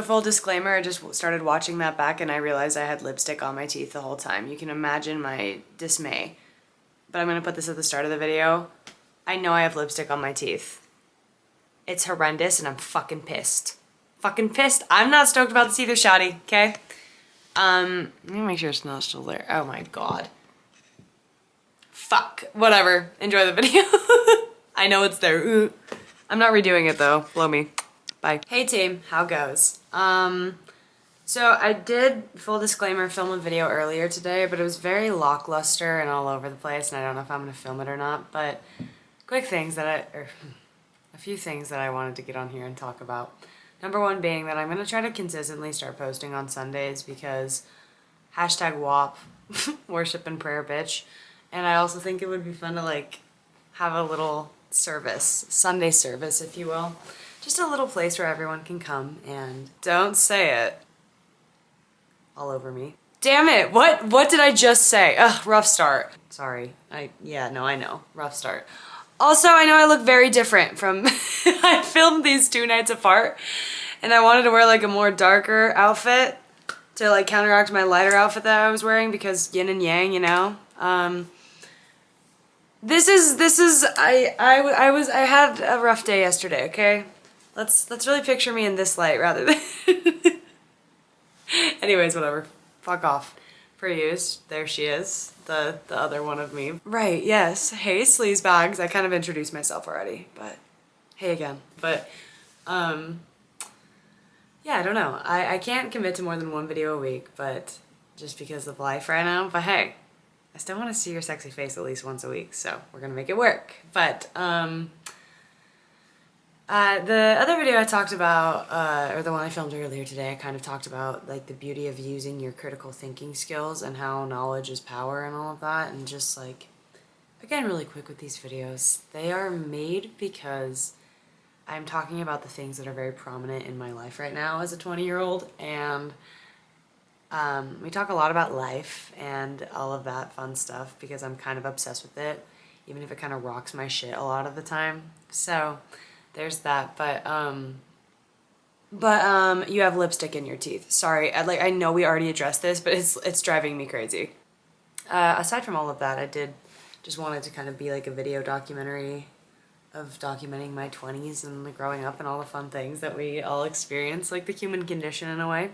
Full disclaimer, I just started watching that back and I realized I had lipstick on my teeth the whole time. You can imagine my dismay. But I'm gonna put this at the start of the video. I know I have lipstick on my teeth. It's horrendous and I'm fucking pissed. Fucking pissed. I'm not stoked about this either, shoddy, okay? Let me make sure it's not still there. Oh my god. Fuck. Whatever. Enjoy the video. I know it's there. Ooh. I'm not redoing it though. Blow me. Bye. Hey team, how goes? So I did, full disclaimer, film a video earlier today, but it was very lackluster and all over the place, and I don't know if I'm gonna film it or not, but quick things that a few things that I wanted to get on here and talk about. Number one being that I'm gonna try to consistently start posting on Sundays because hashtag WAP, worship and prayer bitch, and I also think it would be fun to like have a little service, Sunday service if you will. Just a little place where everyone can come and don't say it all over me. Damn it, what did I just say? Ugh, rough start. Sorry, I know, rough start. Also, I know I look very different from, I filmed these 2 nights apart and I wanted to wear like a more darker outfit to like counteract my lighter outfit that I was wearing because yin and yang, you know? I had a rough day yesterday, okay? Let's really picture me in this light rather than anyways, whatever. Fuck off. Per use. There she is. The other one of me. Right, yes. Hey, sleaze bags. I kind of introduced myself already, but hey again. But yeah, I don't know. I can't commit to more than 1 video a week, but just because of life right now. But hey, I still want to see your sexy face at least once a week, so we're gonna make it work. But the other video I talked about, or the one I filmed earlier today, I kind of talked about like the beauty of using your critical thinking skills and how knowledge is power and all of that, and just like, again, really quick with these videos, they are made because I'm talking about the things that are very prominent in my life right now as a 20-year-old, and we talk a lot about life and all of that fun stuff because I'm kind of obsessed with it, even if it kind of rocks my shit a lot of the time. So there's that, but you have lipstick in your teeth. Sorry, I know we already addressed this, but it's driving me crazy. Aside from all of that, I did just wanted to kind of be like a video documentary of documenting my 20s and like growing up and all the fun things that we all experience, like the human condition in a way.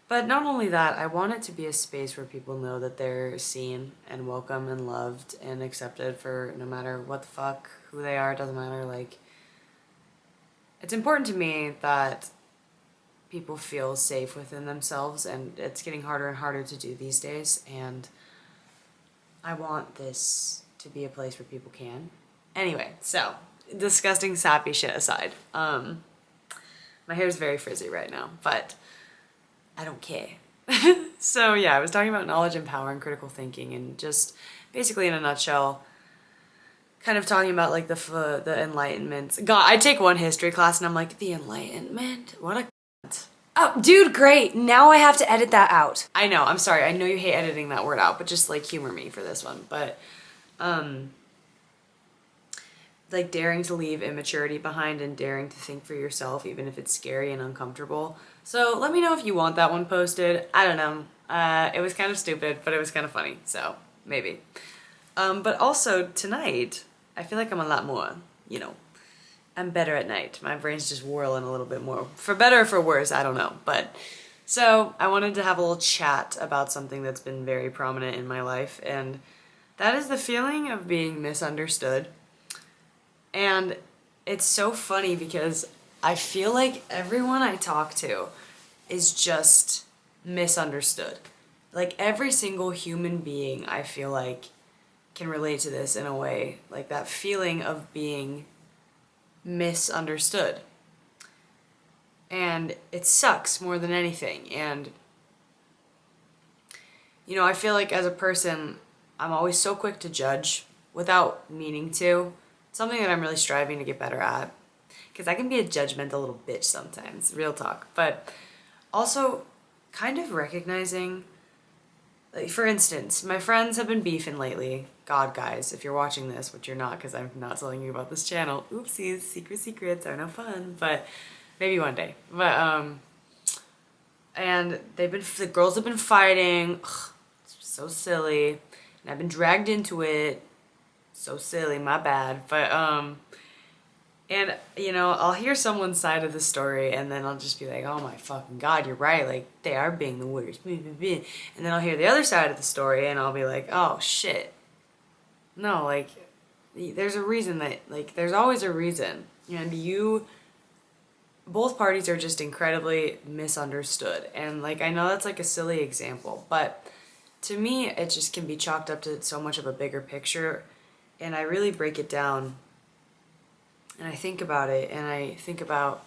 But not only that, I want it to be a space where people know that they're seen and welcome and loved and accepted for no matter what the fuck, who they are, it doesn't matter, like, it's important to me that people feel safe within themselves, and it's getting harder and harder to do these days, and I want this to be a place where people can. Anyway, so, disgusting sappy shit aside, my hair's very frizzy right now, but I don't care. So yeah, I was talking about knowledge and power and critical thinking, and just basically in a nutshell, kind of talking about like the Enlightenment. God, I take one history class and I'm like, the Enlightenment? What a cunt. Oh, dude, great. Now I have to edit that out. I know, I'm sorry. I know you hate editing that word out, but just like humor me for this one. But, like daring to leave immaturity behind and daring to think for yourself, even if it's scary and uncomfortable. So let me know if you want that one posted. I don't know. It was kind of stupid, but it was kind of funny. So maybe. But also tonight, I feel like I'm a lot more, you know, I'm better at night. My brain's just whirling a little bit more. For better or for worse, I don't know. But so I wanted to have a little chat about something that's been very prominent in my life, and that is the feeling of being misunderstood. And it's so funny because I feel like everyone I talk to is just misunderstood. Like every single human being, I feel like, can relate to this in a way, like that feeling of being misunderstood. And it sucks more than anything. And, you know, I feel like as a person, I'm always so quick to judge without meaning to. It's something that I'm really striving to get better at, because I can be a judgmental little bitch sometimes, real talk. But also kind of recognizing, like, for instance, my friends have been beefing lately. God, guys, if you're watching this, which you're not because I'm not telling you about this channel, oopsies, secrets are no fun, but maybe one day. But And the girls have been fighting. Ugh, it's so silly. And I've been dragged into it. So silly, my bad. But, and, you know, I'll hear someone's side of the story and then I'll just be like, oh my fucking God, you're right. Like, they are being the worst. And then I'll hear the other side of the story and I'll be like, oh shit. No, like, there's a reason that, like, there's always a reason. And both parties are just incredibly misunderstood. And, like, I know that's, like, a silly example, but to me, it just can be chalked up to so much of a bigger picture. And I really break it down and I think about it, and I think about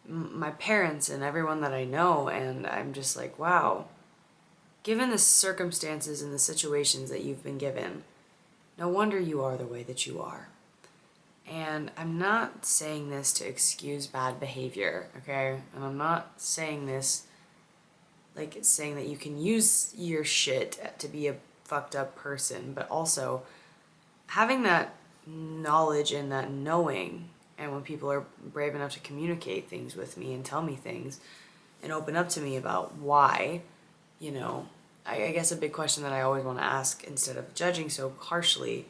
my parents and everyone that I know, and I'm just like, wow, given the circumstances and the situations that you've been given, no wonder you are the way that you are. And I'm not saying this to excuse bad behavior, okay? And I'm not saying this like saying that you can use your shit to be a fucked up person, but also having that knowledge and that knowing, and when people are brave enough to communicate things with me and tell me things and open up to me about why, you know, I guess a big question that I always want to ask instead of judging so harshly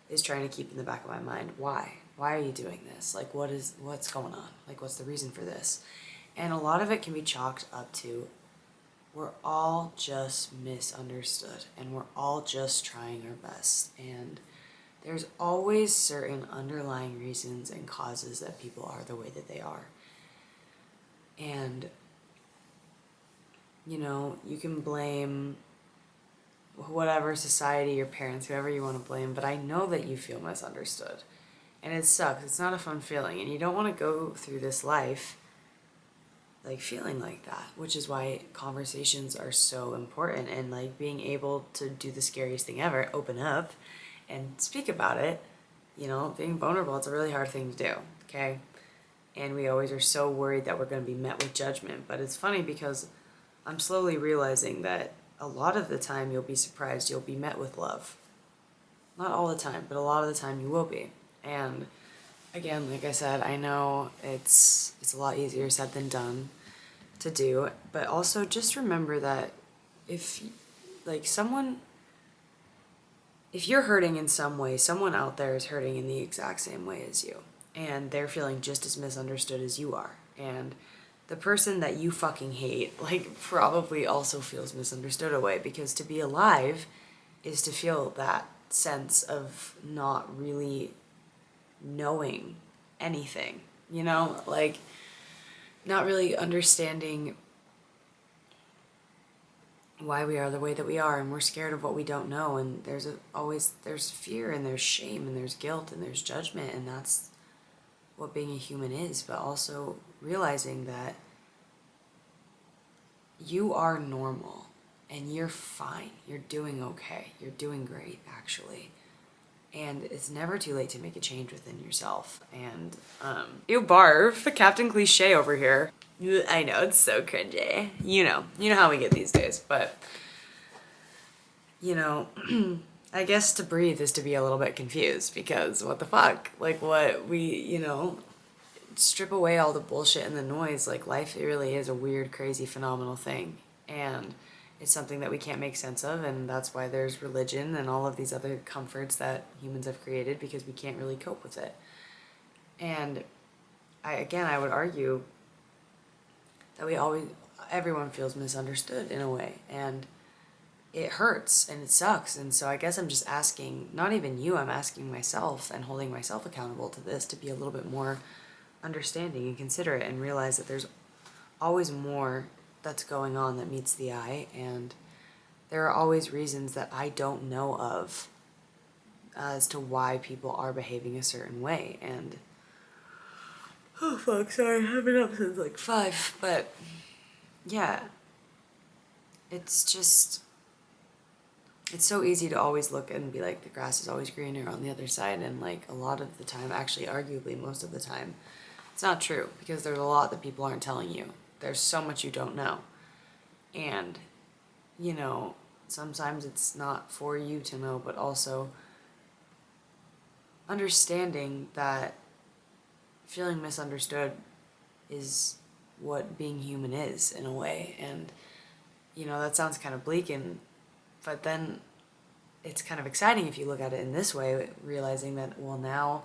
is trying to keep in the back of my mind, why? Why are you doing this? Like, what's going on? Like, what's the reason for this? And a lot of it can be chalked up to we're all just misunderstood and we're all just trying our best. And there's always certain underlying reasons and causes that people are the way that they are. And, you know, you can blame whatever society, your parents, whoever you want to blame, but I know that you feel misunderstood. And it sucks. It's not a fun feeling. And you don't want to go through this life like feeling like that, which is why conversations are so important, and like being able to do the scariest thing ever, open up and speak about it. You know, being vulnerable, it's a really hard thing to do, okay? And we always are so worried that we're going to be met with judgment. But it's funny because I'm slowly realizing that a lot of the time you'll be surprised, you'll be met with love. Not all the time, but a lot of the time you will be. And again, like I said, I know it's a lot easier said than done to do, but also just remember that if you're hurting in some way, someone out there is hurting in the exact same way as you, and they're feeling just as misunderstood as you are. And the person that you fucking hate, like, probably also feels misunderstood away, because to be alive is to feel that sense of not really knowing anything, you know, like not really understanding why we are the way that we are, and we're scared of what we don't know, and there's fear and there's shame and there's guilt and there's judgment, and that's what being a human is. But also realizing that you are normal and you're fine, you're doing okay, you're doing great actually. And it's never too late to make a change within yourself. And, ew, barf, Captain Cliche over here. I know, it's so cringy. You know how we get these days. But, you know, I guess to breathe is to be a little bit confused, because what the fuck? Like, strip away all the bullshit and the noise. Like, life really is a weird, crazy, phenomenal thing. And it's something that we can't make sense of, and that's why there's religion and all of these other comforts that humans have created, because we can't really cope with it. And I would argue that everyone feels misunderstood in a way, and it hurts and it sucks. And so I guess I'm just asking, not even you, I'm asking myself and holding myself accountable to this, to be a little bit more understanding and considerate, and realize that there's always more that's going on that meets the eye, and there are always reasons that I don't know of as to why people are behaving a certain way. And oh fuck, sorry, I've been up since like 5, but yeah, it's so easy to always look and be like, the grass is always greener on the other side, and like a lot of the time, actually arguably most of the time, it's not true, because there's a lot that people aren't telling you. There's so much you don't know. And, you know, sometimes it's not for you to know, but also understanding that feeling misunderstood is what being human is in a way. And, you know, that sounds kind of bleak, but then it's kind of exciting if you look at it in this way, realizing that, well, now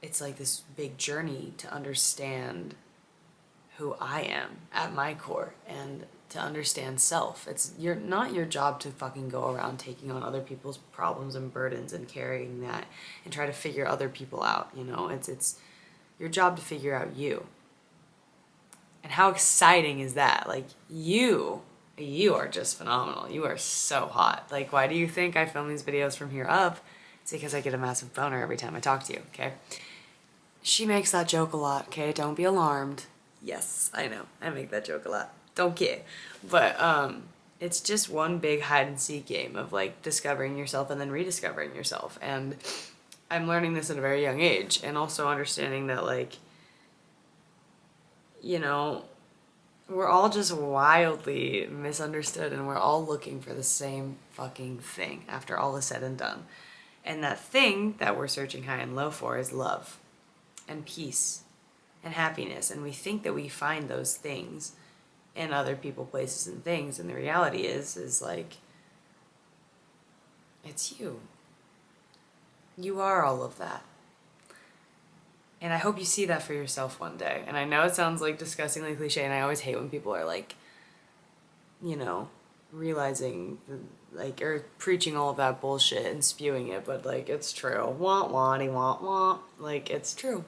it's like this big journey to understand who I am at my core and to understand self. It's not your job to fucking go around taking on other people's problems and burdens and carrying that and try to figure other people out, you know? It's your job to figure out you. And how exciting is that? Like, you are just phenomenal. You are so hot. Like, why do you think I film these videos from here up? It's because I get a massive boner every time I talk to you, okay? She makes that joke a lot, okay? Don't be alarmed. Yes, I know. I make that joke a lot. Don't care. But it's just one big hide and seek game of like discovering yourself and then rediscovering yourself. And I'm learning this at a very young age, and also understanding that, like, you know, we're all just wildly misunderstood, and we're all looking for the same fucking thing after all is said and done. And that thing that we're searching high and low for is love and peace and happiness. And we think that we find those things in other people, places, and things. And the reality is like, it's you. You are all of that. And I hope you see that for yourself one day. And I know it sounds like disgustingly cliche, and I always hate when people are like, you know, realizing, like, or preaching all of that bullshit and spewing it, but like, it's true. Want, wanty, want. Like, it's true.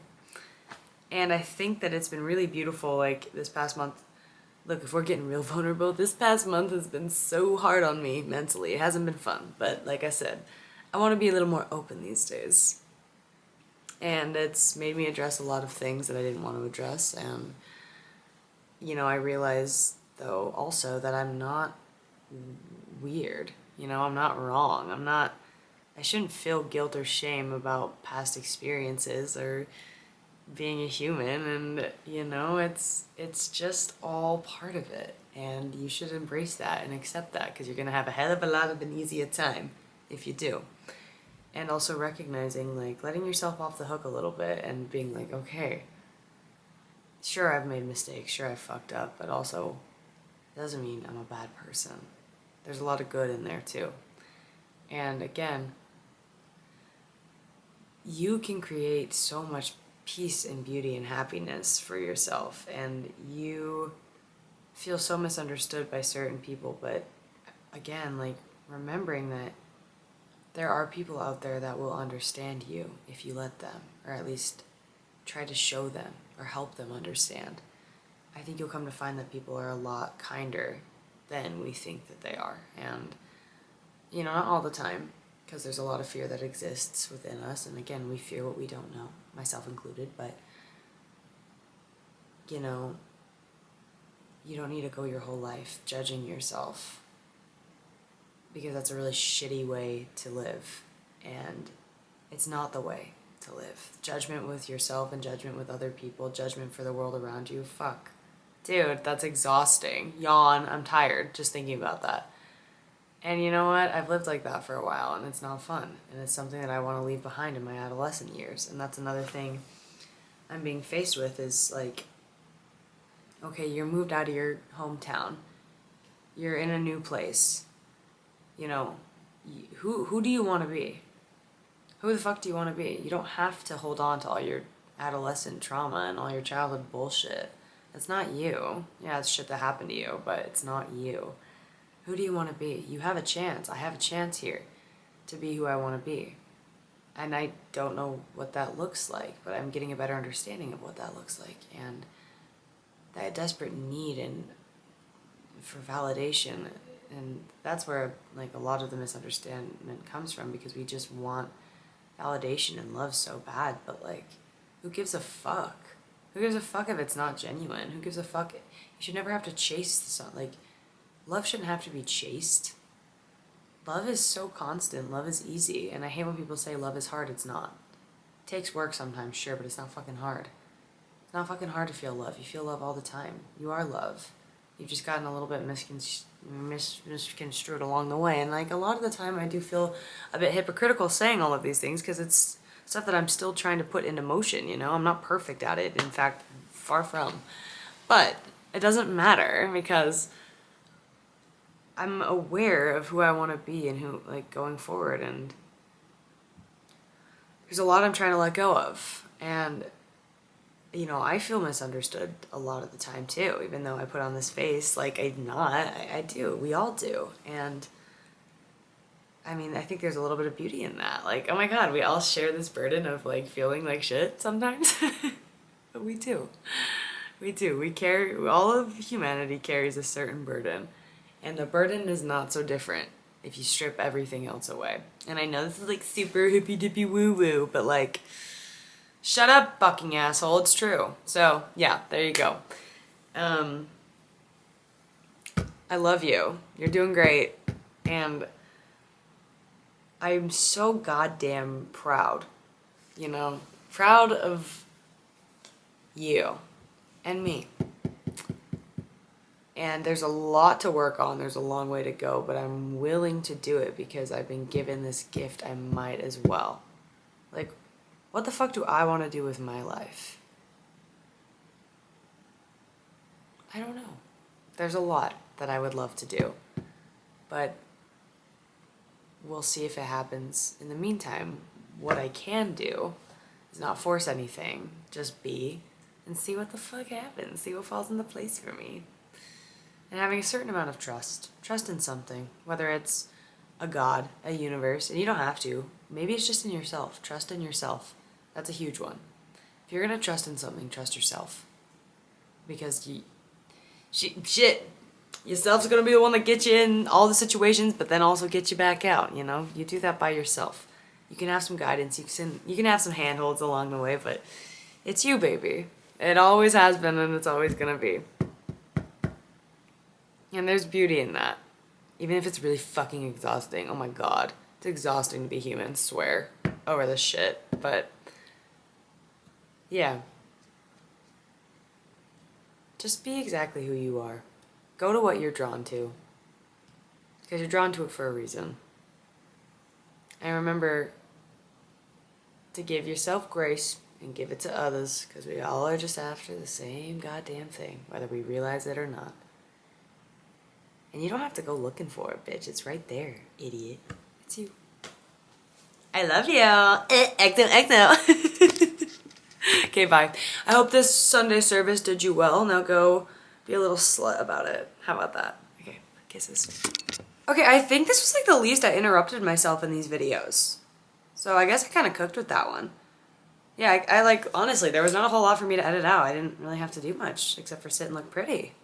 And I think that it's been really beautiful, like, this past month. Look, if we're getting real vulnerable, this past month has been so hard on me mentally. It hasn't been fun, but like I said, I want to be a little more open these days. And it's made me address a lot of things that I didn't want to address. And, you know, I realize, though, also that I'm not weird. You know, I'm not wrong. I shouldn't feel guilt or shame about past experiences or being a human. And, you know, it's just all part of it. And you should embrace that and accept that, because you're going to have a hell of a lot of an easier time if you do. And also recognizing, like, letting yourself off the hook a little bit and being like, okay, sure, I've made mistakes, sure, I've fucked up, but also it doesn't mean I'm a bad person. There's a lot of good in there, too. And again, you can create so much peace and beauty and happiness for yourself, and you feel so misunderstood by certain people, but again, like, remembering that there are people out there that will understand you if you let them, or at least try to show them or help them understand. I think you'll come to find that people are a lot kinder than we think that they are. And, you know, not all the time, because there's a lot of fear that exists within us. And again, we fear what we don't know, myself included. But, you know, you don't need to go your whole life judging yourself, because that's a really shitty way to live, and it's not the way to live. Judgment with yourself and judgment with other people, judgment for the world around you, fuck. Dude, that's exhausting. Yawn, I'm tired just thinking about that. And you know what? I've lived like that for a while, and it's not fun, and it's something that I want to leave behind in my adolescent years. And that's another thing I'm being faced with, is like, okay, you're moved out of your hometown, you're in a new place. You know, who do you want to be? Who the fuck do you want to be? You don't have to hold on to all your adolescent trauma and all your childhood bullshit. That's not you. Yeah, it's shit that happened to you, but it's not you. Who do you want to be? You have a chance. I have a chance here to be who I want to be. And I don't know what that looks like, but I'm getting a better understanding of what that looks like. And that desperate need for validation. And that's where, like, a lot of the misunderstanding comes from, because we just want validation and love so bad. But, like, who gives a fuck? Who gives a fuck if it's not genuine? Who gives a fuck? You should never have to chase something. Like, love shouldn't have to be chased. Love is so constant. Love is easy. And I hate when people say love is hard. It's not. It takes work sometimes, sure, but it's not fucking hard. It's not fucking hard to feel love. You feel love all the time. You are love. You've just gotten a little bit misconstrued along the way. And, like, a lot of the time I do feel a bit hypocritical saying all of these things, because it's stuff that I'm still trying to put into motion, you know? I'm not perfect at it. In fact, far from. But it doesn't matter because I'm aware of who I want to be and who, like, going forward, and there's a lot I'm trying to let go of. And, you know, I feel misunderstood a lot of the time too, even though I put on this face like I'm not. I do. We all do. And I mean, I think there's a little bit of beauty in that. Like, oh my God, we all share this burden of, like, feeling like shit sometimes. But we do. We do. We carry, all of humanity carries a certain burden. And the burden is not so different if you strip everything else away. And I know this is, like, super hippy-dippy woo-woo, but, like, shut up, fucking asshole. It's true. So, yeah, there you go. I love you. You're doing great. And I'm so goddamn proud, you know? Proud of you and me. And there's a lot to work on. There's a long way to go, but I'm willing to do it because I've been given this gift. I might as well. Like, what the fuck do I want to do with my life? I don't know. There's a lot that I would love to do, but we'll see if it happens. In the meantime, what I can do is not force anything, just be, and see what the fuck happens, see what falls into place for me. And having a certain amount of trust in something, whether it's a God, a universe, and you don't have to. Maybe it's just in yourself. Trust in yourself. That's a huge one. If you're gonna trust in something, trust yourself. Because yourself's gonna be the one that gets you in all the situations, but then also gets you back out, you know? You do that by yourself. You can have some guidance, you can have some handholds along the way, but it's you, baby. It always has been, and it's always gonna be. And there's beauty in that. Even if it's really fucking exhausting. Oh my God. It's exhausting to be human, swear, over this shit. But, yeah. Just be exactly who you are. Go to what you're drawn to. Because you're drawn to it for a reason. And remember to give yourself grace and give it to others. Because we all are just after the same goddamn thing, whether we realize it or not. And you don't have to go looking for it, bitch. It's right there, idiot. It's you. I love you. XOXO. Okay, bye. I hope this Sunday service did you well. Now go be a little slut about it. How about that? Okay, kisses. Okay, I think this was like the least I interrupted myself in these videos. So I guess I kind of cooked with that one. Yeah, I like, honestly, there was not a whole lot for me to edit out. I didn't really have to do much except for sit and look pretty.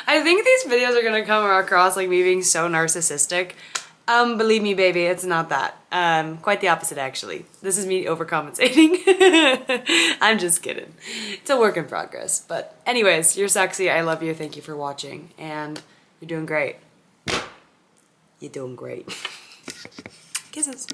I think these videos are gonna come across like me being so narcissistic. Believe me, baby, it's not that. Quite the opposite, actually. This is me overcompensating. I'm just kidding. It's a work in progress. But anyways, you're sexy. I love you. Thank you for watching. And you're doing great. You're doing great. Kisses.